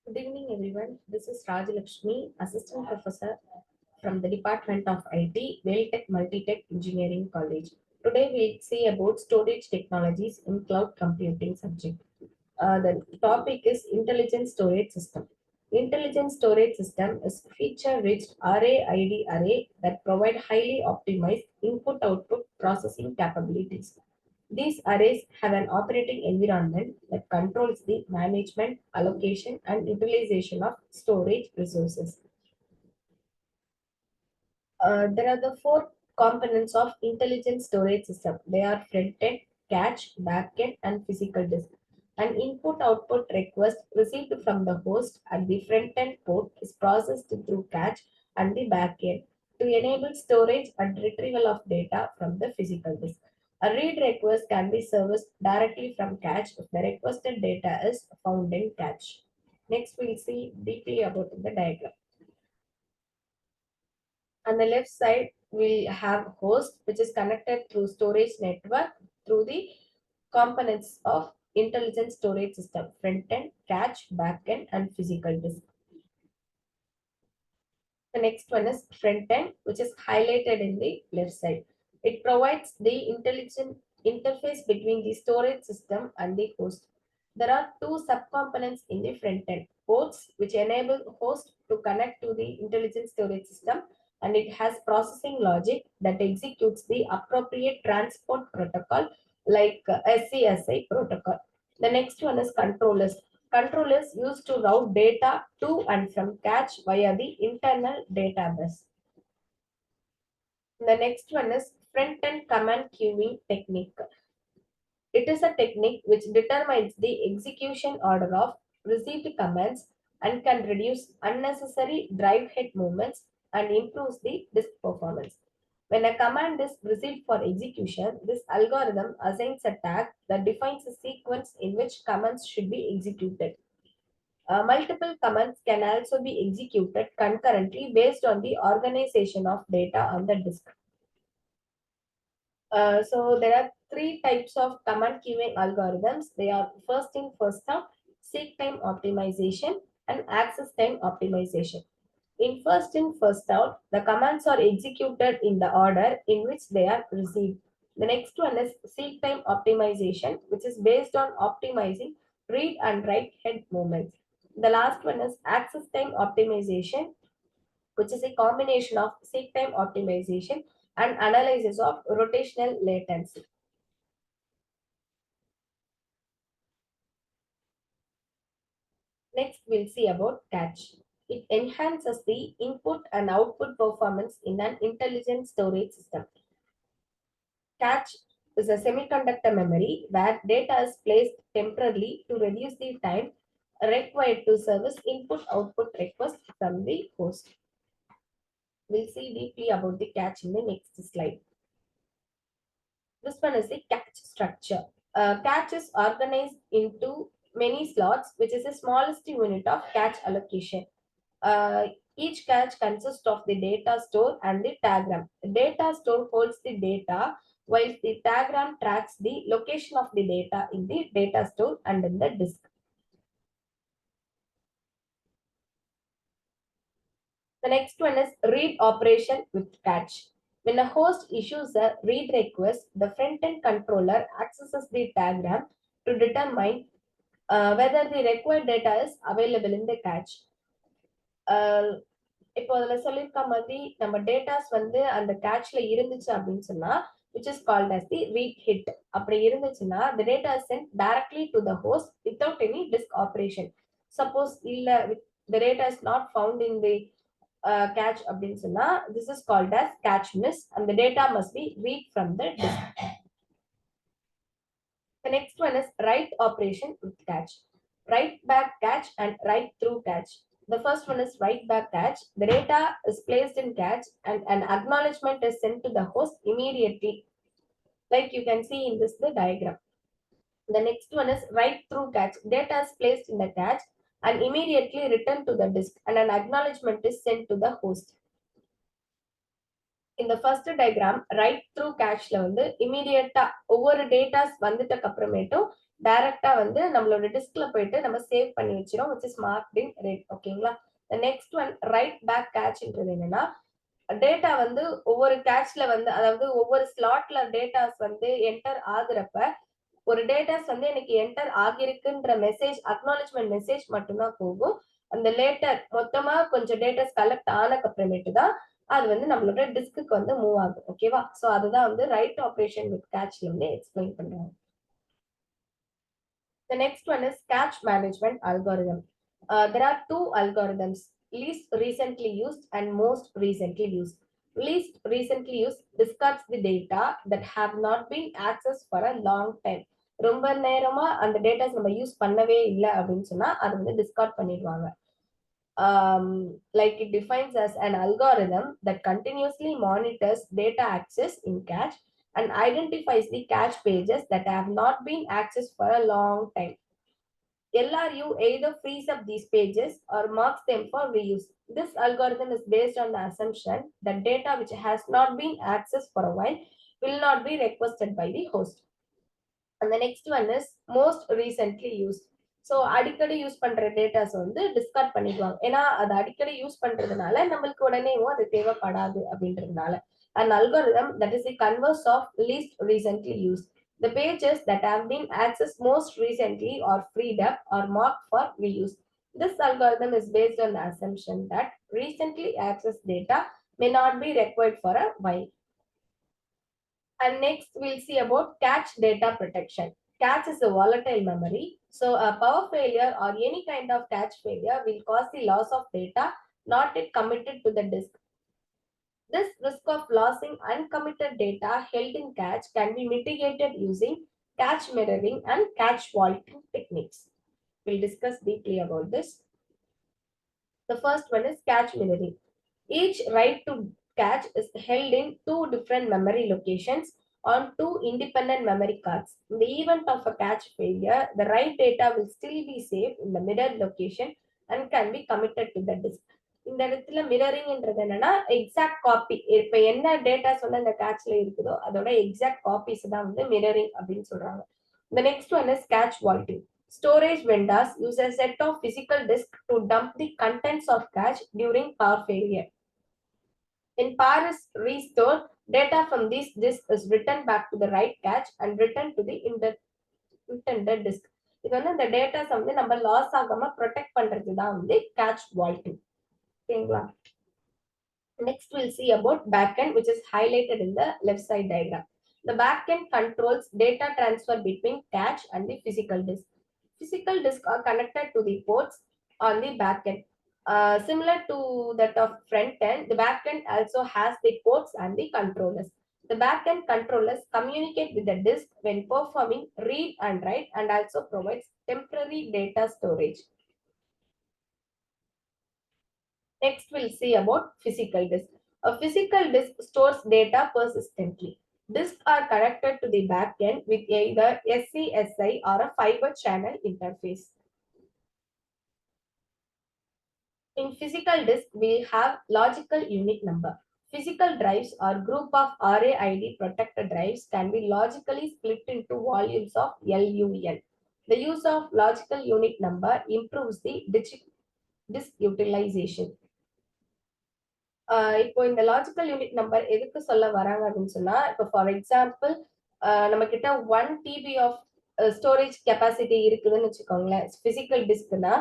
Good evening, everyone. This is Rajalakshmi, Assistant Professor from the Department of IT, Tech Multitech Engineering College. Today, we'll see about storage technologies in cloud computing subject. The topic is Intelligent Storage System. Intelligent Storage System is feature-rich array ID array that provide highly optimized input-output processing capabilities. These arrays have an operating environment that controls the management, allocation, and utilization of storage resources. There are the four components of intelligent storage system. They are front-end, cache, back-end, and physical disk. An input-output request received from the host at the front-end port is processed through cache and the back-end to enable storage and retrieval of data from the physical disk. A read request can be serviced directly from cache if the requested data is found in cache. Next, we'll see deeply about the diagram. On the left side, we have host, which is connected through storage network through the components of intelligent storage system, front end, cache, back end, and physical disk. The next one is front end, which is highlighted in the left side. It provides the intelligent interface between the storage system and the host. There are two subcomponents in the front end: ports, which enable host to connect to the intelligent storage system, and it has processing logic that executes the appropriate transport protocol like SCSI protocol. The next one is controllers. Controllers used to route data to and from cache via the internal database. The next one is front-end command queuing technique. It is a technique which determines the execution order of received commands and can reduce unnecessary drive head movements and improves the disk performance. When a command is received for execution, this algorithm assigns a tag that defines a sequence in which commands should be executed. Multiple commands can also be executed concurrently based on the organization of data on the disk. So there are three types of command queuing algorithms. They are first in, first out, seek time optimization, and access time optimization. In first in, first out, the commands are executed in the order in which they are received. The next one is seek time optimization, which is based on optimizing read and write head movements. The last one is access time optimization, which is a combination of seek time optimization and analysis of rotational latency. Next, we'll see about cache. It enhances the input and output performance in an intelligent storage system. Cache is a semiconductor memory where data is placed temporarily to reduce the time required to service input-output requests from the host. We'll see deeply about the cache in the next slide. This one is the cache structure. Cache is organized into many slots, which is the smallest unit of cache allocation. Each cache consists of the data store and the tagram. The data store holds the data, while the tagram tracks the location of the data in the data store and in the disk. The next one is read operation with cache. When a host issues a read request, the front-end controller accesses the tagram to determine whether the required data is available in the cache. இப்போ அதில் சொல்லியிருக்க மாதிரி நம்ம datas வந்து அந்த கேட்ச்ல இருந்துச்சு அப்படின்னு சொன்னா which is called as the read hit. அப்படி இருந்துச்சுன்னா the data is sent directly to the host without any disk operation. Suppose இல்ல the data is not found in the catch அப்படின்னு சொன்னா this is called as catch miss and the data must be read from the disk. The next one is write operation with catch. Write back catch and write through catch. The first one is write back catch. The data is placed in catch and an acknowledgement is sent to the host immediately, like you can see in this the diagram. The next one is write through catch. Data is placed in the catch and immediately returned to the disk and an acknowledgement is sent to the host. In the first diagram, write through cacheல வந்து immediate ஒவ்வொரு datas வந்துட்டக்கு அப்புறமேட்டும் டைரக்டா வந்து நம்மளோட டிஸ்க்ல போயிட்டு நம்ம save பண்ணி வச்சிரும், which is marked in red. ஓகேங்களா? the next one right back கேட்ச்ன்றது என்னன்னா, டேட்டா வந்து ஒவ்வொரு கேட்ச்ல வந்து அதாவது ஒவ்வொரு ஸ்லாட்ல டேட்டாஸ் வந்து என்டர் ஆகுறப்ப ஒரு டேட்டாஸ் வந்து எனக்கு என்டர் ஆகிருக்குன்ற மெசேஜ் அக்னாலஜ்மெண்ட் மெசேஜ் மட்டும்தான் போகும். அந்த லேட்டர் மொத்தமா கொஞ்சம் டேட்டாஸ் கலெக்ட் ஆனக்கு அப்புறமேட்டு தான் அது வந்து நம்மளோட டிஸ்க்கு வந்து மூவ் ஆகும். ஓகேவா? சோ அதுதான் வந்து ரைட் ஆபரேஷன் வித் கேட்ச்ல வந்து எக்ஸ்பிளைன் பண்றாங்க. The next one is cache management algorithm. There are two algorithms, least recently used and most recently used. Least recently used discards the data that have not been accessed for a long time. ரொம்ப நேரமா அந்த datas நம்ம use பண்ணவே இல்லை அப்படின்னு சொன்னா அது வந்து டிஸ்கார்ட் பண்ணிடுவாங்க. Like it defines as an algorithm that continuously monitors data access in cache and identifies the cache pages that have not been accessed for a long time. LRU either frees up these pages or marks them for reuse. This algorithm is based on the assumption that data which has not been accessed for a while will not be requested by the host. And the next one is most recently used. So அடிக்கடி use பண்ற datas வந்து Discord பண்ணிடுவாங்க. ஏன்னா அது அடிக்கடி use பண்றதுனால நம்மளுக்கு உடனேவும் அது தேவைப்படாது அப்படின்றதுனால. An algorithm that is the converse of least recently used. The pages that have been accessed most recently or freed up or marked for reuse. This algorithm is based on the assumption that recently accessed data may not be required for a while. And next we'll see about cache data protection. Cache is a volatile memory. So a power failure or any kind of cache failure will cause the loss of data not yet committed to the disk. This risk of losing uncommitted data held in cache can be mitigated using cache mirroring and cache vaulting techniques. We'll discuss deeply about this. The first one is cache mirroring. Each write to cache is held in two different memory locations on two independent memory cards. In the event of a cache failure, the write data will still be saved in the mirrored location and can be committed to the disk. இந்த இடத்துல மிரரிங்ன்றது என்னன்னா exact copy. இப்ப என்ன datas வந்து அந்த கேட்ச்ல இருக்குதோ அதோட exact copies தான் வந்து மிரரிங் அப்படின்னு சொல்றாங்க. The next one is cache vaulting. Storage vendors use a set of physical disks to dump the contents of cache during power failure. When power is restored, data from this disk is written back to the right cache and returned to the intended disk. இது வந்து இந்த datas வந்து நம்ம loss ஆகாம protect பண்றது தான் வந்து catch வால்டிங். ஓகேங்களா? Next we'll see about backend, which is highlighted in the left side diagram. The backend controls data transfer between cache and the physical disk. Physical disks are connected to the ports on the backend. Similar to that of front end, the backend also has the ports and the controllers. The backend controllers communicate with the disk when performing read and write and also provides temporary data storage. Next, we'll see about physical disk. A physical disk stores data persistently. Disks are connected to the backend with either SCSI or a fiber channel interface. In physical disk, we have logical unit number. Physical drives or group of RAID protected drives can be logically split into volumes of LUN. The use of logical unit number improves the disk utilization. இப்போ இந்த logical unit number எதுக்கு சொல்ல வராங்க அப்படின்னு சொன்னா, இப்போ for example நம்ம கிட்ட 1 TB ஆஃப் ஸ்டோரேஜ் கெப்பாசிட்டி இருக்குதுன்னு வச்சுக்கோங்களேன். பிசிக்கல் டிஸ்க்னா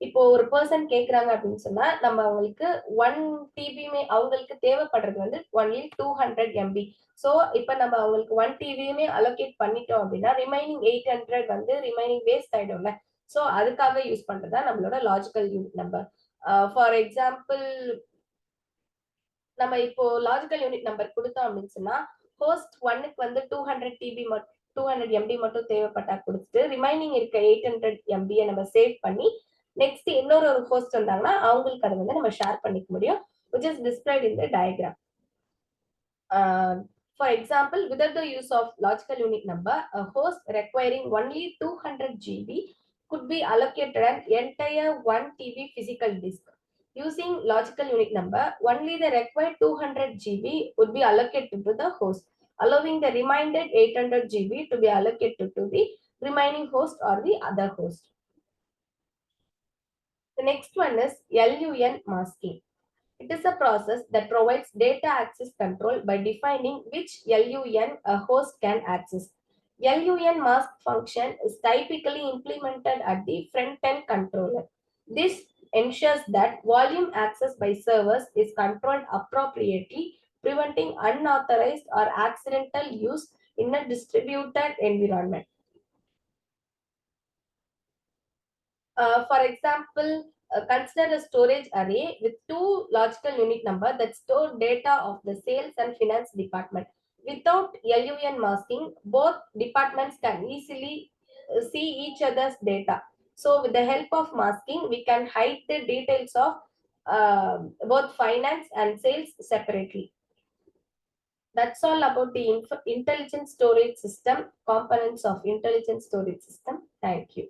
இப்போ ஒரு பர்சன் கேட்குறாங்க அப்படின்னு சொன்னா நம்ம அவங்களுக்கு 1 TBயுமே அவங்களுக்கு தேவைப்படுறது வந்து ஒன்லி 200 MB. ஸோ இப்போ நம்ம அவங்களுக்கு 1 TBயுமே அலோகேட் பண்ணிட்டோம் அப்படின்னா ரிமைனிங் 800 வந்து ரிமைனிங் வேஸ்ட் ஆயிடும்ல. ஸோ அதுக்காக யூஸ் பண்றதா நம்மளோட logical unit number. For example நம்ம இப்போ லாஜிக்கல் யூனிட் நம்பர் கொடுத்தோம் அப்படின்னு சொன்னா ஹோஸ்ட் 1க்கு வந்து 200 TB 200 MB மட்டும் தேவைப்பட்டா கொடுத்துட்டு ரிமைனிங் இருக்க 800 MB நம்ம சேவ் பண்ணி நெக்ஸ்ட் இன்னொரு ஒரு ஹோஸ்ட் வந்தாங்கன்னா அவங்களுக்கு அதை வந்து நம்ம ஷேர் பண்ணிக்க முடியும், which is displayed in the diagram. For example, without the use of logical unit number, a host requiring only 200 GB could be allocated an entire 1 TB physical disk. Using logical unit number, only the required 200 GB would be allocated to the host, allowing the remainder 800 GB to be allocated to the remaining host or the other host. The next one is LUN masking. It is a process that provides data access control by defining which LUN a host can access. LUN mask function is typically implemented at the front-end controller. This ensures that volume access by servers is controlled appropriately, preventing unauthorized or accidental use in a distributed environment. For example, consider a storage array with two logical unit number that store data of the sales and finance department. Without LUN masking, both departments can easily see each other's data. So, with the help of masking, we can hide the details of both finance and sales separately. That's all about the intelligent storage system, components of intelligent storage system. Thank you.